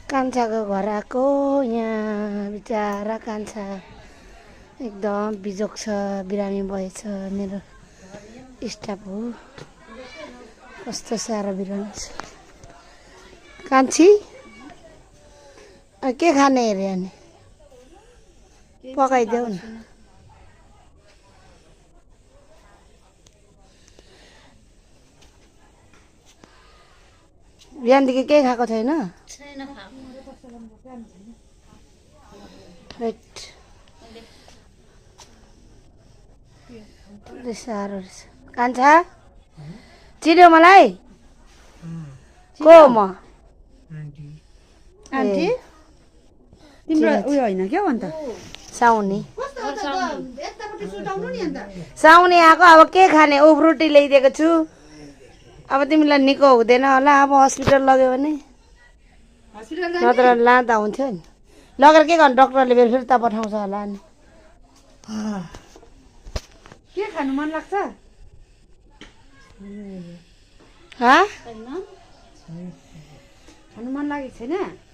कान्छाको घर आएको यहाँ बिचारा कान्छा एकदम बिजोक छ बिरामी भएछ मेरो स्टाफ हो कस्तो साह्रो बिरामी छ कान्छी के खाने हेरे अनि पकाइदेऊ न बिहानदेखि केही खाएको छैन साह्रो रहेछ कान्छा चिन्यो मलाई को म आन्टी तिम्रो उयो होइन क्या अन्त साउनी साउनी आएको अब के खाने फ्रुटी ल्याइदिएको छु अब तिमीलाई निको हुँदैन होला अब हस्पिटल लग्यो भने नत्र लाँदा हुन्थ्यो नि लगेर के गर्नु डक्टरले फेरि फिर्ता पठाउँछ होला नि के खानु मन लाग्छ खानु खानु मन लागेको छैन